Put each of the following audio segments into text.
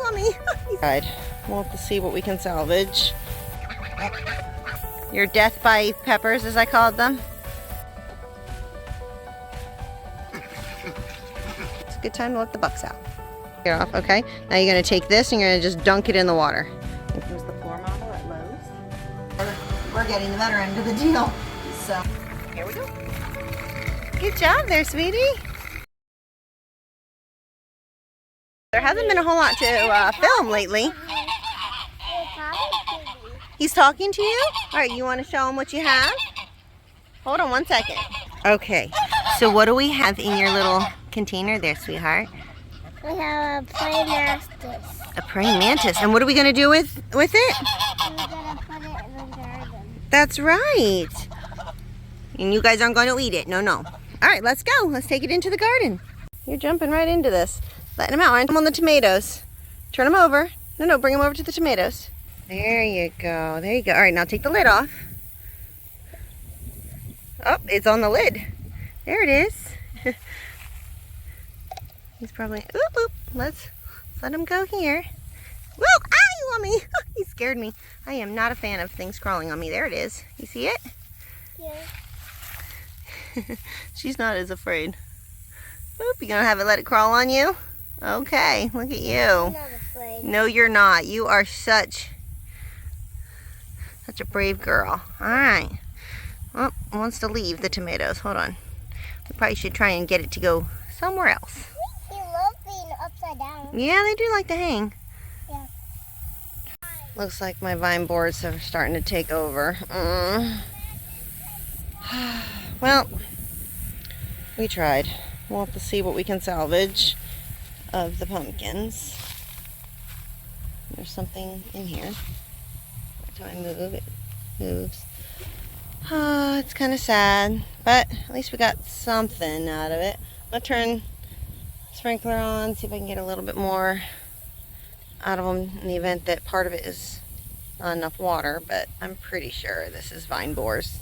want me? Right. We'll have to see what we can salvage. Your death by peppers, as I called them. It's a good time to let the bucks out. Get off, okay? Now you're gonna take this and you're gonna just dunk it in the water. Here's the floor model at Lowe's. We're getting the better end of the deal. So, here we go. Good job there, sweetie. There hasn't been a whole lot to film lately. He's talking to you? All right, you want to show him what you have? Hold on one second. Okay, so what do we have in your little container there, sweetheart? We have a praying mantis. A praying mantis. And what are we going to do with it? We're going to put it in the garden. That's right. And you guys aren't going to eat it. No, no. All right, let's go. Let's take it into the garden. You're jumping right into this. Letting them out. Right, come on the tomatoes. Turn them over. No, no, bring them over to the tomatoes. There you go. There you go. All right, now take the lid off. Oh, it's on the lid. There it is. He's probably, oop, oop. Let's let him go here. Whoa, ah, you want me? He scared me. I am not a fan of things crawling on me. There it is. You see it? Yeah. She's not as afraid. Oop, you gonna have it let it crawl on you? Okay, look at you. I'm not afraid. No, you're not. You are such a brave girl. All right. Well, it wants to leave the tomatoes. Hold on. We probably should try and get it to go somewhere else. He loves being upside down. Yeah, they do like to hang. Yeah. Looks like my vine boards are starting to take over. Well, we tried. We'll have to see what we can salvage of the pumpkins. There's something in here. Every time I move, it moves. Oh, it's kind of sad, but at least we got something out of it. I'll turn the sprinkler on, see if I can get a little bit more out of them in the event that part of it is not enough water, but I'm pretty sure this is vine borers.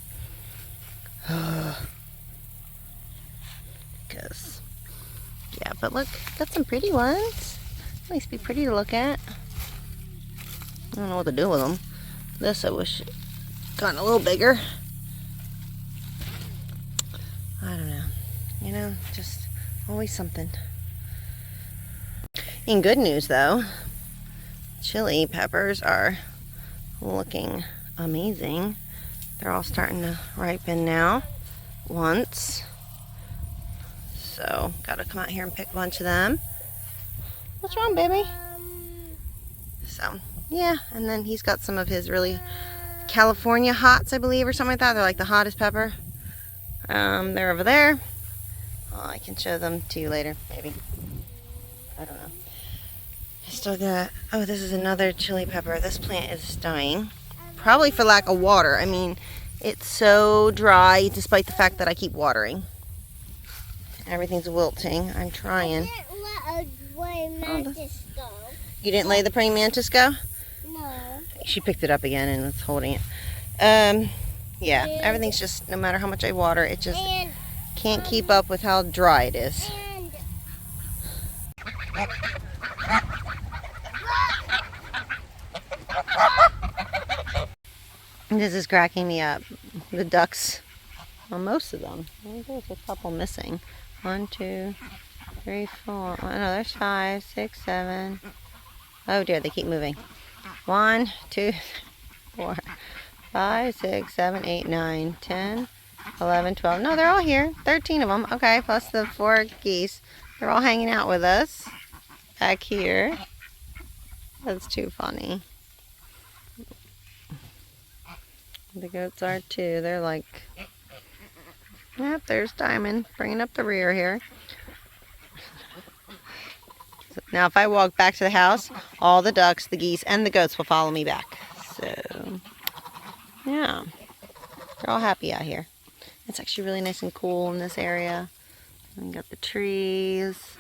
Because, yeah, but look, got some pretty ones. At least be pretty to look at. I don't know what to do with them. This I wish gotten a little bigger. I don't know. You know, just always something. In good news though, chili peppers are looking amazing. They're all starting to ripen now once. So, gotta come out here and pick a bunch of them. What's wrong, baby? So, yeah, and then he's got some of his really California hots, I believe, or something like that. They're like the hottest pepper. They're over there. Oh, I can show them to you later, maybe. I don't know. I still got, oh, this is another chili pepper. This plant is dying. Probably for lack of water. I mean, it's so dry despite the fact that I keep watering. Everything's wilting. I'm trying. I didn't let a mantis go. You didn't let the praying mantis go? No. She picked it up again and it's holding it. Yeah, everything's just, no matter how much I water, it just can't keep up with how dry it is. This is cracking me up. The ducks, well, most of them. There's a couple missing. 1, 2, 3, 4. Oh, no, there's 5, 6, 7. Oh dear, they keep moving. 1, 2, 4, 5, 6, 7, 8, 9, 10, 11, 12. No, they're all here. 13 of them. Okay, plus the 4 geese. They're all hanging out with us back here. That's too funny. The goats are too. They're like, yep, there's Diamond bringing up the rear here. Now if I walk back to the house, all the ducks, the geese, and the goats will follow me back. So, yeah, they're all happy out here. It's actually really nice and cool in this area. And we got the trees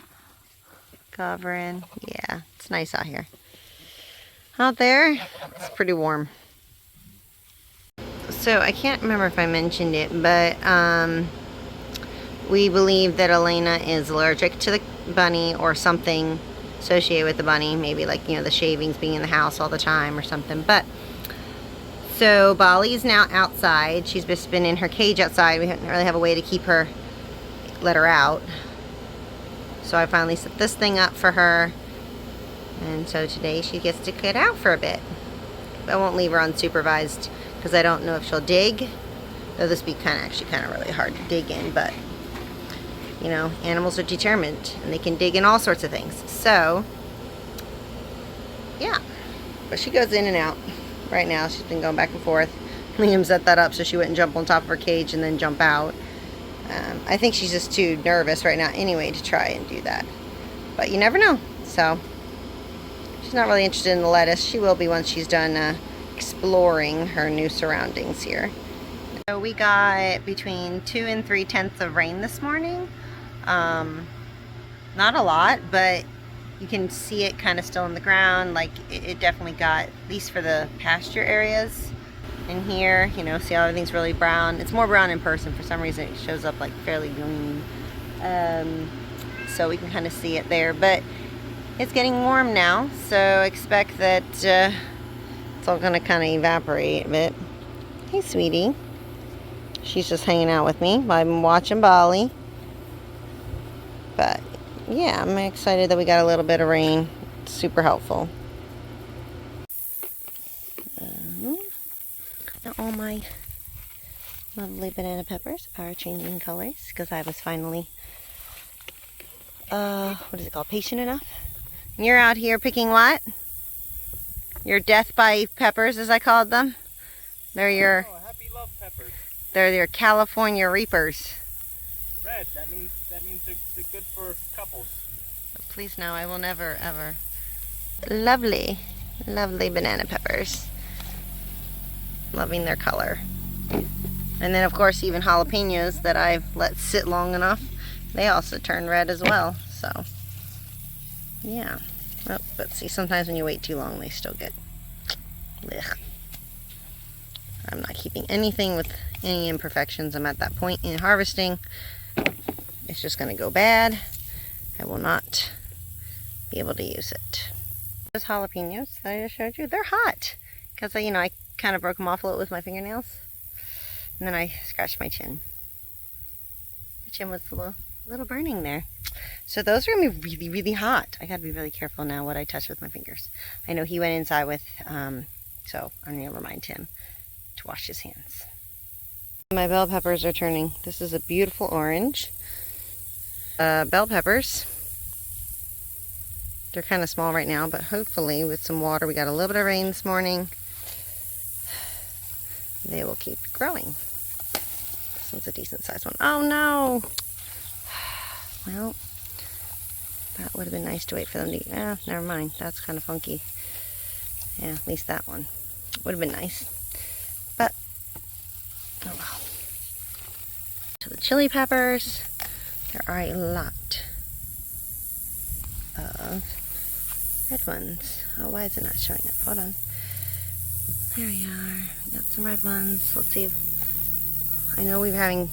covering. Yeah, it's nice out here. Out there, it's pretty warm. So I can't remember if I mentioned it, but we believe that Elena is allergic to the bunny or something associated with the bunny. Maybe like, you know, the shavings being in the house all the time or something. But so Bali's now outside. She's just been in her cage outside. We didn't really have a way to keep her, let her out. So I finally set this thing up for her. And so today she gets to get out for a bit. I won't leave her unsupervised because I don't know if she'll dig. Though this would be actually kind of really hard to dig in, but you know, animals are determined and they can dig in all sorts of things. So yeah, but she goes in and out. Right now she's been going back and forth. Liam set that up so she wouldn't jump on top of her cage and then jump out. I think she's just too nervous right now anyway to try and do that, but you never know. So she's not really interested in the lettuce. She will be once she's done exploring her new surroundings here. So we got between 2 and 3/10 of rain this morning. Not a lot, but you can see it kind of still in the ground. Like it definitely got, at least for the pasture areas. In here, you know, see how everything's really brown. It's more brown in person. For some reason it shows up like fairly green. So we can kind of see it there, but it's getting warm now, so expect that it's all gonna kind of evaporate a bit. Hey sweetie, she's just hanging out with me while I'm watching Bali. But yeah, I'm excited that we got a little bit of rain. It's super helpful. Now all my lovely banana peppers are changing colors because I was finally, what is it called? Patient enough. And you're out here picking what? Your death by peppers, as I called them. They're your happy love peppers. They're your California Reapers. Red. That means they're good for couples. But please no, I will never ever. Lovely, lovely banana peppers. Loving their color. And then of course even jalapenos that I've let sit long enough, they also turn red as well. So yeah. Oh, but see, sometimes when you wait too long they still get blech. I'm not keeping anything with any imperfections. I'm at that point in harvesting. It's just gonna go bad. I will not be able to use it. Those jalapenos that I just showed you, they're hot because you know, I kind of broke them off a little with my fingernails, and then I scratched my chin. The chin was a little burning there. So those are gonna be really, really hot. I gotta be really careful now what I touch with my fingers. I know he went inside with, so I'm gonna remind him to wash his hands. My bell peppers are turning. This is a beautiful orange. Bell peppers. They're kind of small right now, but hopefully with some water, we got a little bit of rain this morning, they will keep growing. This one's a decent sized one. Oh no! Well, that would have been nice to wait for them to eat. Never mind. That's kind of funky. Yeah, at least that one would have been nice. But, oh well. To the chili peppers, there are a lot of red ones. Oh, why is it not showing up? Hold on. There we are. We got some red ones. Let's see if, I know we're having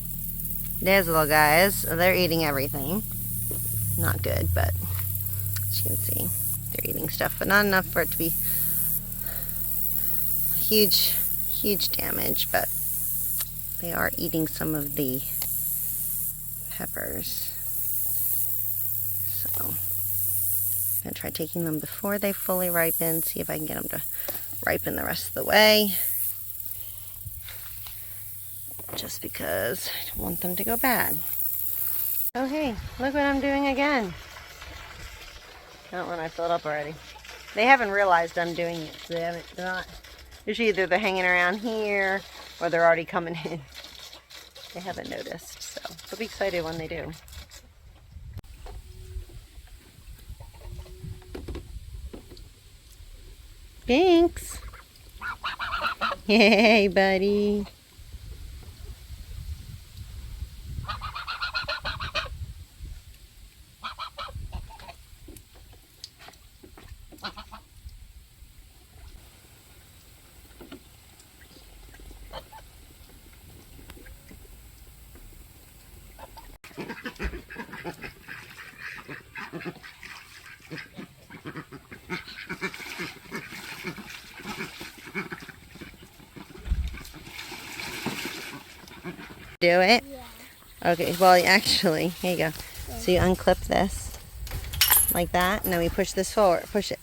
these little guys. They're eating everything. Not good, but as you can see, they're eating stuff, but not enough for it to be huge damage, but they are eating some of the peppers. So I'm going to try taking them before they fully ripen, see if I can get them to ripen the rest of the way. Just because I don't want them to go bad. Oh hey, look what I'm doing again. Not when I filled up already. They haven't realized I'm doing it. So they're not. Usually either they're hanging around here or they're already coming in. They haven't noticed, so they'll be excited when they do. Thanks. Hey, buddy. Do it? Yeah. Okay, well, actually, here you go. So you unclip this like that, and then we push this forward. Push it.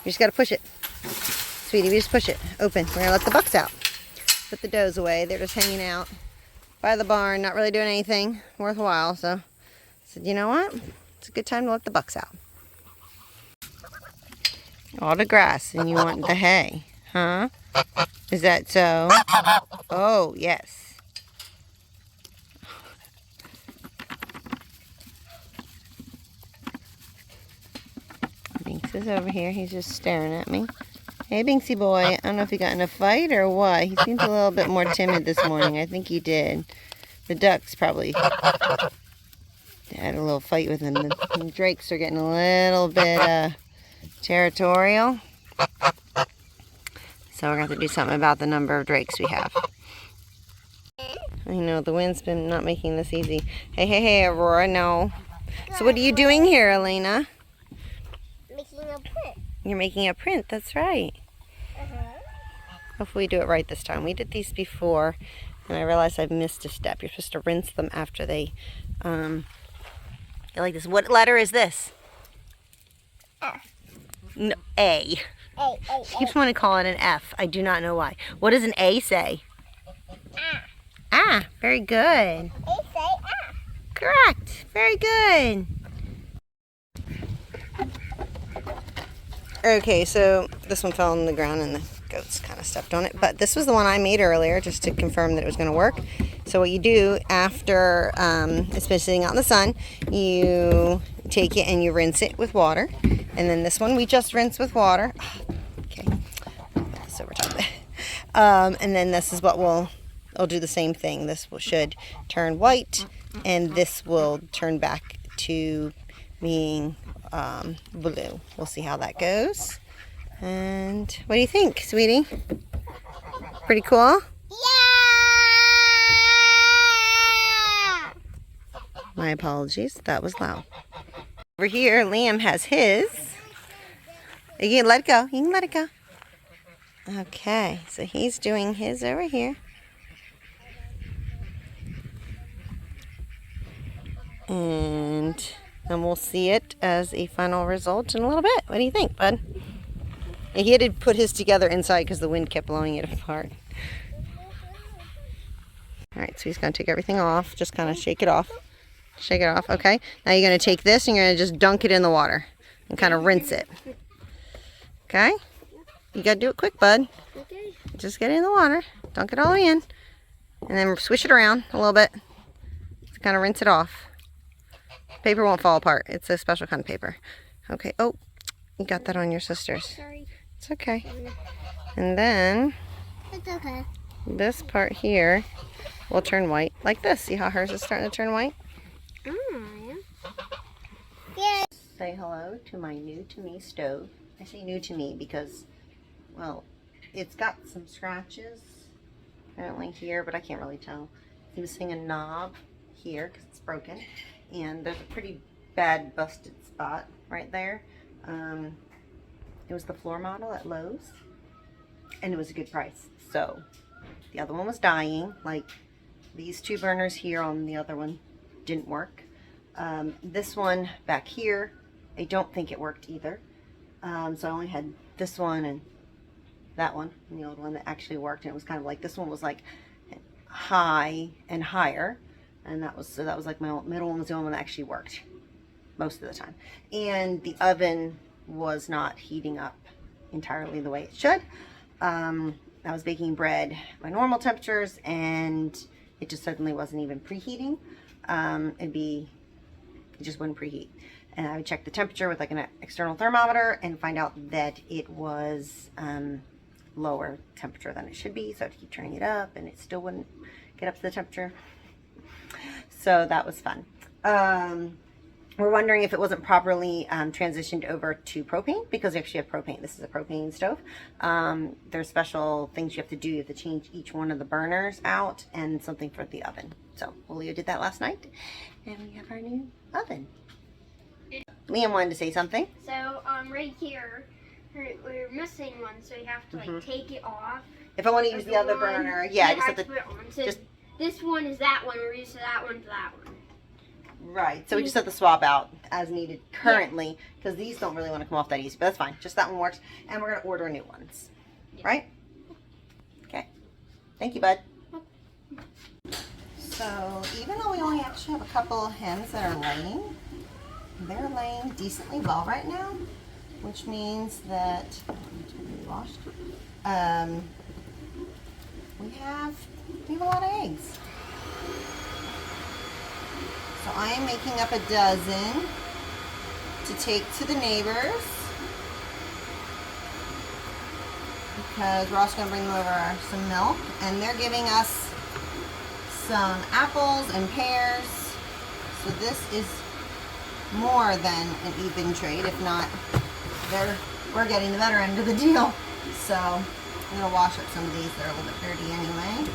You just got to push it. Sweetie, we just push it. Open. We're going to let the bucks out. Put the does away. They're just hanging out by the barn, not really doing anything worthwhile. So I said, you know what? It's a good time to let the bucks out. All the grass, and you want the hay, huh? Is that so? Oh, yes. Binks is over here. He's just staring at me. Hey, Binksy boy. I don't know if he got in a fight or what. He seems a little bit more timid this morning. I think he did. The ducks probably had a little fight with him. The drakes are getting a little bit territorial. So we're going to have to do something about the number of drakes we have. I know, the wind's been not making this easy. Hey, Aurora, no. So what are you doing here, Elena? Making a print. You're making a print, that's right. Hopefully we do it right this time. We did these before, and I realized I've missed a step. You're supposed to rinse them after they get like this. What letter is this? No, A. She keeps wanting to call it an F. I do not know why. What does an A say? Ah, very good. Correct. Very good. Okay, so this one fell on the ground and the goats kind of stepped on it. But this was the one I made earlier just to confirm that it was going to work. So what you do after it's been sitting out in the sun, you take it and you rinse it with water. And then this one we just rinse with water. Okay, put this over top. And then this is what it'll do the same thing. This should turn white, and this will turn back to being blue. We'll see how that goes. And what do you think, sweetie? Pretty cool? Yeah! My apologies, that was loud. Over here, Liam has his. You can let it go. You can let it go. Okay, so he's doing his over here. And then we'll see it as a final result in a little bit. What do you think, bud? He had to put his together inside because the wind kept blowing it apart. Alright, so he's going to take everything off. Just kind of shake it off. Shake it off, okay? Now you're going to take this and you're going to just dunk it in the water and kind of rinse it. Okay? You got to do it quick, bud. Okay. Just get it in the water. Dunk it all in. And then swish it around a little bit. Just kind of rinse it off. Paper won't fall apart. It's a special kind of paper. Okay. Oh, you got that on your sister's. Sorry. It's okay. And then It's okay. this part here will turn white like this. See how hers is starting to turn white? Yeah. Say hello to my new to me stove. I say new to me because, well, it's got some scratches apparently here, but I can't really tell. He was seeing a knob here because it's broken, and there's a pretty bad busted spot right there. It was the floor model at Lowe's, and it was a good price. So the other one was dying, like these two burners here on the other one didn't work. This one back here, I don't think it worked either. So I only had this one and that one, and the old one that actually worked, and it was kind of like, this one was like high and higher, and that was like my middle one was the only one that actually worked most of the time. And the oven was not heating up entirely the way it should. I was baking bread by normal temperatures, and it just suddenly wasn't even preheating. It just wouldn't preheat. And I would check the temperature with like an external thermometer and find out that it was lower temperature than it should be. So I had to keep turning it up, and it still wouldn't get up to the temperature. So that was fun. We're wondering if it wasn't properly transitioned over to propane, because we actually have propane. This is a propane stove. There's special things you have to do. You have to change each one of the burners out and something for the oven. So Leo did that last night, and we have our new oven. Liam wanted to say something. So, right here, we're missing one, so you have to, like, take it off. If I want to use the other burner, yeah, I just have to, put it on to just this one is that one, we're used to that one's that one. Right. So we just have to swap out as needed currently because these don't really want to come off that easy. But that's fine. Just that one works. And we're going to order new ones. Yeah. Right? Okay. Thank you, bud. So even though we only actually have a couple of hens that are laying, they're laying decently well right now, which means that we have a lot of eggs. So I am making up a dozen to take to the neighbors because we're also going to bring them over some milk, and they're giving us some apples and pears. So this is more than an even trade. If not, we're getting the better end of the deal. So I'm going to wash up some of these. They're a little bit dirty anyway.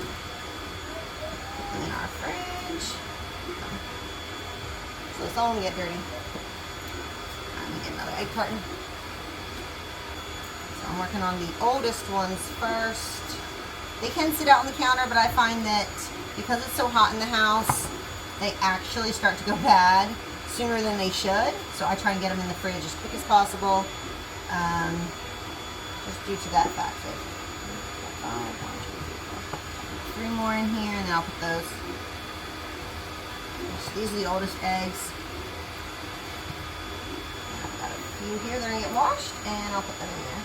Put them in our fridge. So it's all going to get dirty. Let me get another egg carton. So I'm working on the oldest ones first. They can sit out on the counter, but I find that because it's so hot in the house, they actually start to go bad sooner than they should. So I try and get them in the fridge as quick as possible, just due to that factor. 3 more in here, and then I'll put those. These are the oldest eggs. I've got a few here. They're going to get washed, and I'll put them in there.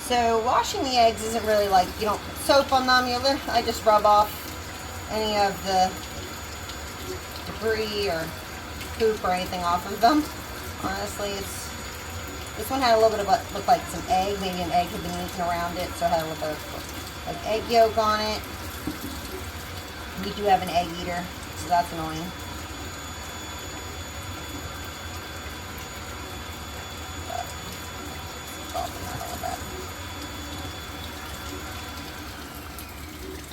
So washing the eggs isn't really like, you don't put soap on them. I just rub off any of the debris or poop or anything off of them. Honestly, this one had a little bit of what looked like some egg. Maybe an egg had been eaten around it, so it had a little bit of like egg yolk on it. We do have an egg eater, so that's annoying.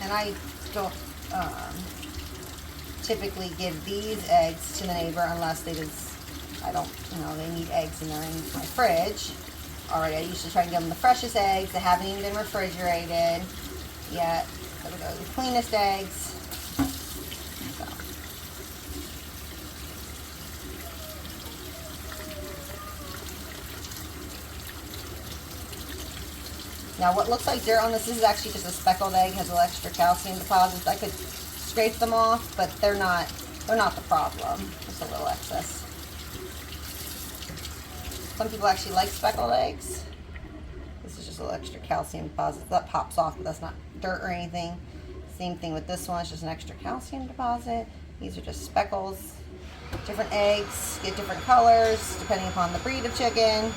And I don't typically give these eggs to the neighbor unless they they need eggs and they're in my fridge already. I usually try and give them the freshest eggs that haven't even been refrigerated yet. So they're the cleanest eggs. So. Now what looks like dirt on this is actually just a speckled egg, has a little extra calcium deposits. I could scrape them off, but they're not the problem. Just a little excess. Some people actually like speckled eggs. This is just a little extra calcium deposit. That pops off, but that's not dirt or anything. Same thing with this one, it's just an extra calcium deposit. These are just speckles. Different eggs get different colors depending upon the breed of chicken.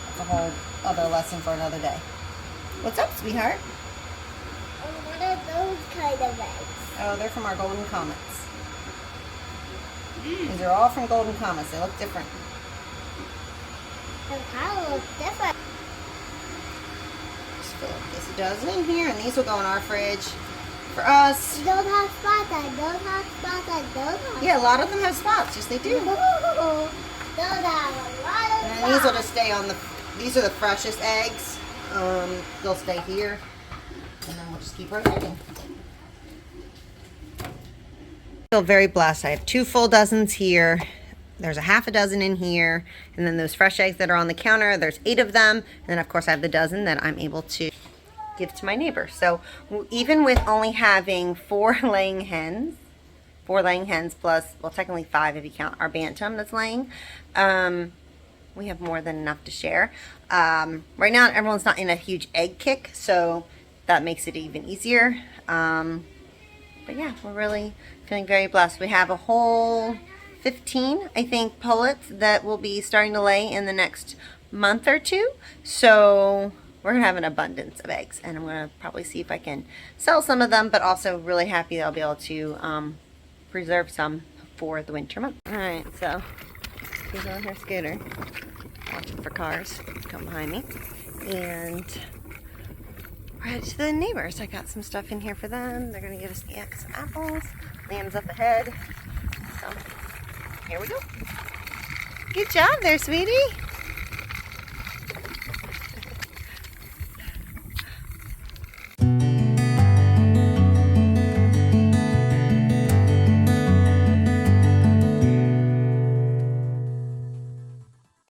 That's a whole other lesson for another day. What's up, sweetheart? What are those kind of eggs? Oh, they're from our Golden Comets. These are all from Golden Comets. They look different. They kind of look different. Just fill up this dozen in here, and these will go in our fridge for us. Don't have spots. I don't have spots. I don't have. Yeah, a lot of them have spots. Yes, they do. Don't have a lot of And spots. these will just stay on the. These are the freshest eggs. They'll stay here, and then we'll just keep rotating. I feel very blessed. I have 2 full dozens here. There's a half a dozen in here, and then those fresh eggs that are on the counter, there's 8 of them, and then of course I have the dozen that I'm able to give to my neighbor. So even with only having 4 laying hens plus, well, technically 5 if you count our bantam that's laying, we have more than enough to share. Right now everyone's not in a huge egg kick, so that makes it even easier. But yeah, we're really feeling very blessed. We have a whole 15, I think, pullets that will be starting to lay in the next month or 2. So we're going to have an abundance of eggs, and I'm going to probably see if I can sell some of them, but also really happy that I'll be able to preserve some for the winter month. All right, so she's on her scooter, watching for cars come behind me, and we're headed to the neighbors. I got some stuff in here for them. They're going to give us some apples. Liam's up ahead, so here we go. Good job there, sweetie.